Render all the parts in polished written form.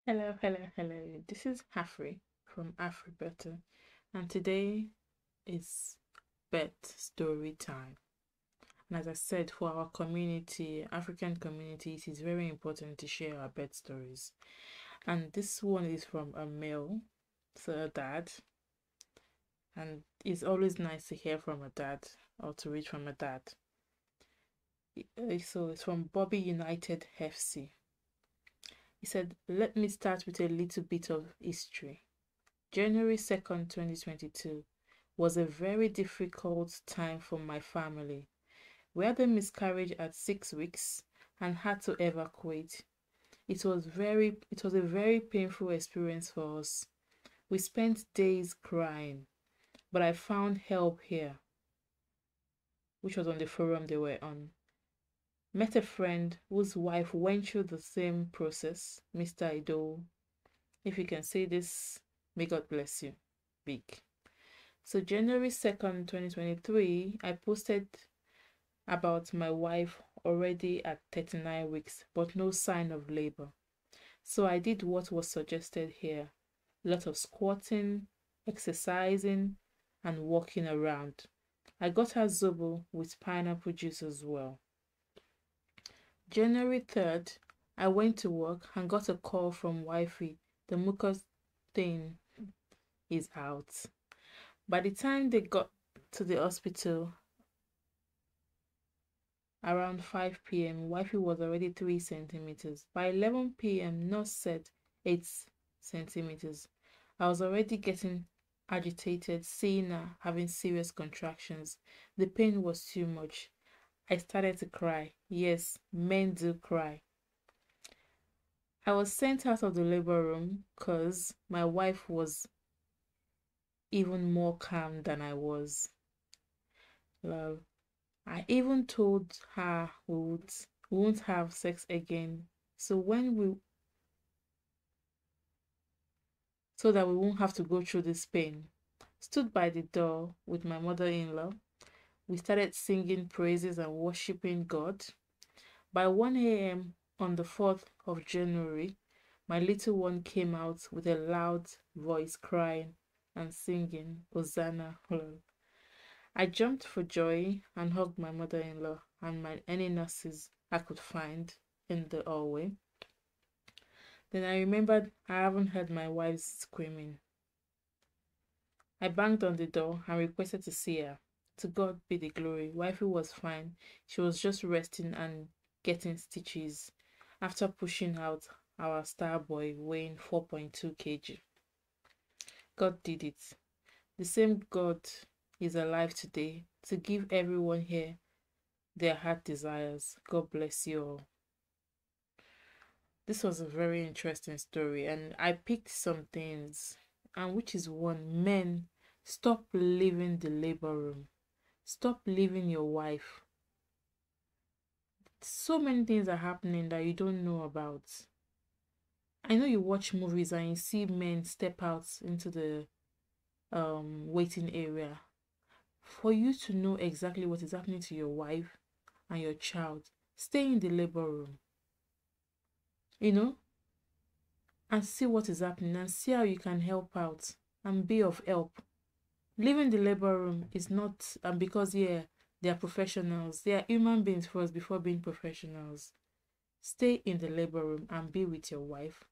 Hello. This is Afri from Afribetter, and today is bed story time. And as I said, for our community, African community, it is very important to share our bed stories. And this one is from a male, so a dad, and it's always nice to hear from a dad or to read from a dad. So it's from Bobbyunitedfc. He said, "Let me start with a little bit of history. January 2nd, 2022 was a very difficult time for my family. We had a miscarriage at 6 weeks and had to evacuate. It was a very painful experience for us. We spent days crying, but I found help here," which was on the forum they were on. "Met a friend whose wife went through the same process, Mr. Idowu. If you can say this, may God bless you. Big." So January 2nd, 2023, I posted about my wife already at 39 weeks, but no sign of labor. So I did what was suggested here. A lot of squatting, exercising, and walking around. I got her zobo with pineapple juice as well. January 3rd, I went to work and got a call from wifey. The mucus thing is out. By the time they got to the hospital around 5 p.m., wifey was already 3 centimeters. By 11 p.m., nurse said 8 centimeters. I was already getting agitated, seeing her having serious contractions. The pain was too much. I started to cry. Yes, men do cry. I was sent out of the labor room because my wife was even more calm than I was. Love. I even told her we won't have sex again. So that we won't have to go through this pain. Stood by the door with my mother-in-law. We started singing praises and worshiping God. By 1 a.m. on the 4th of January, my little one came out with a loud voice crying and singing Hosanna. I jumped for joy and hugged my mother-in-law and any nurses I could find in the hallway. Then I remembered I haven't heard my wife screaming. I banged on the door and requested to see her. To God be the glory. Wifey was fine. She was just resting and getting stitches after pushing out our star boy weighing 4.2 kg. God did it. The same God is alive today to give everyone here their heart desires. God bless you all. This was a very interesting story, and I picked some things, and which is one: men, stop leaving the labor room. Stop leaving your wife. So many things are happening that you don't know about. I know you watch movies and you see men step out into the waiting area. For you to know exactly what is happening to your wife and your child, stay in the labor room, and see what is happening and see how you can help out and be of help. Leaving the labor room is not because they are professionals. They are human beings first before being professionals. Stay in the labor room and be with your wife,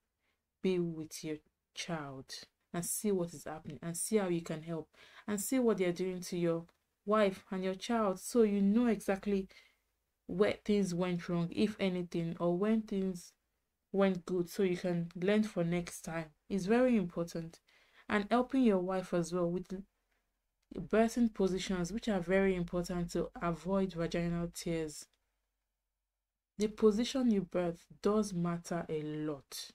be with your child, and see what is happening and see how you can help and see what they are doing to your wife and your child, so you know exactly where things went wrong, if anything, or when things went good, so you can learn for next time. It's very important. And helping your wife as well with birthing positions, which are very important to avoid vaginal tears. The position you birth does matter a lot.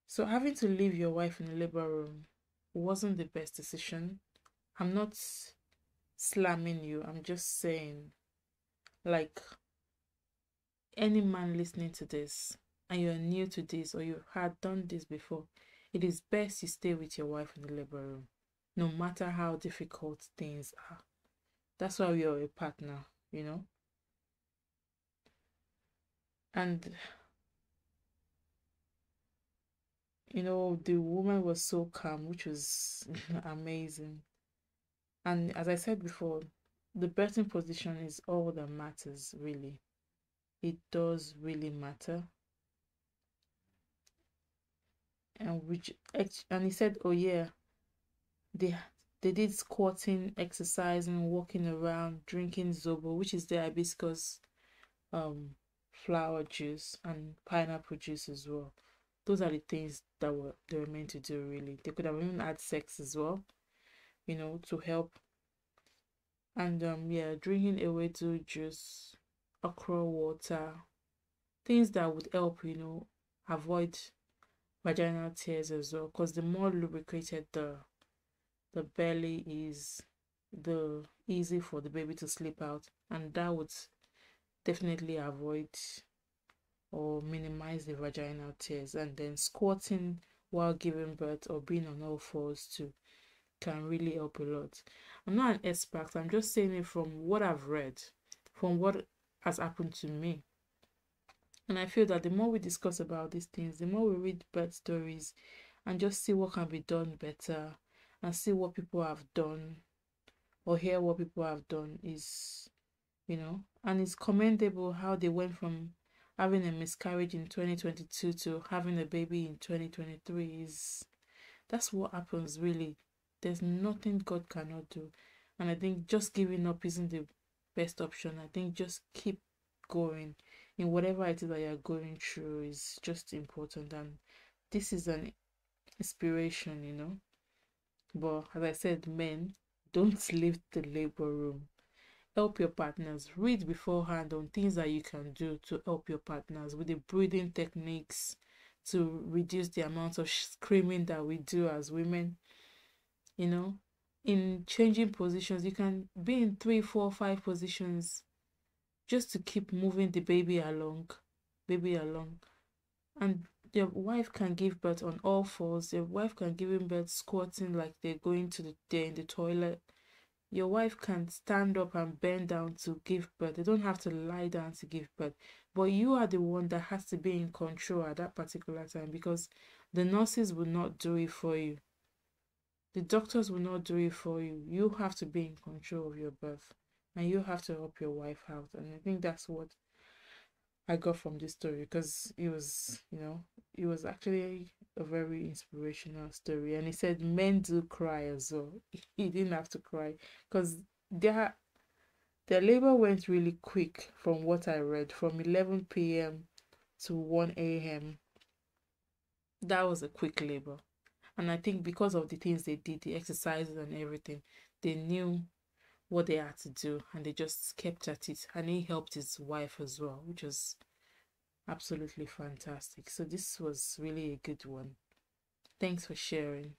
So having to leave your wife in the labor room wasn't the best decision. I'm not slamming you. I'm just saying, like, any man listening to this and you're new to this or you had done this before, it is best you stay with your wife in the labor room, no matter how difficult things are. That's why we are a partner. And you know, the woman was so calm, which was amazing. And as I said before, the birthing position is all that matters, really. It does really matter. And he said, oh yeah, they they did squatting, exercising, walking around, drinking zobo, which is the hibiscus um flower juice, and pineapple juice as well. Those are the things that they were meant to do, really. They could have even had sex as well, you know, to help. And yeah, drinking ewedu juice, okra water, things that would help, you know, avoid vaginal tears as well. Because the more lubricated the belly is, the easy for the baby to slip out, and that would definitely avoid or minimize the vaginal tears. And then squatting while giving birth or being on all fours too can really help a lot. I'm not an expert, I'm just saying it from what I've read, from what has happened to me. And I feel that the more we discuss about these things, the more we read birth stories and just see what can be done better and see what people have done or hear what people have done is, you know, and it's commendable how they went from having a miscarriage in 2022 to having a baby in 2023. Is That's what happens, really. There's nothing God cannot do. And I think just giving up isn't the best option. I think just keep going in whatever it is that you're going through is just important. And this is an inspiration, you know. But as I said, men, don't leave the labor room. Help your partners. Read beforehand on things that you can do to help your partners with the breathing techniques to reduce the amount of screaming that we do as women. You know, in changing positions, you can be in 3, 4, 5 positions just to keep moving the baby along. And your wife can give birth on all fours. Your wife can give birth squatting like they're in the toilet. Your wife can stand up and bend down to give birth. They don't have to lie down to give birth. But you are the one that has to be in control at that particular time, because the nurses will not do it for you. The doctors will not do it for you. You have to be in control of your birth, and you have to help your wife out. And I think that's what I got from this story, because it was, you know, it was actually a very inspirational story. And he said men do cry as well. He didn't have to cry because their labor went really quick from what I read, from 11 p.m. to 1 a.m. That was a quick labor. And I think because of the things they did, the exercises and everything, they knew what they had to do and they just kept at it. And he helped his wife as well, which was absolutely fantastic. So this was really a good one. Thanks for sharing.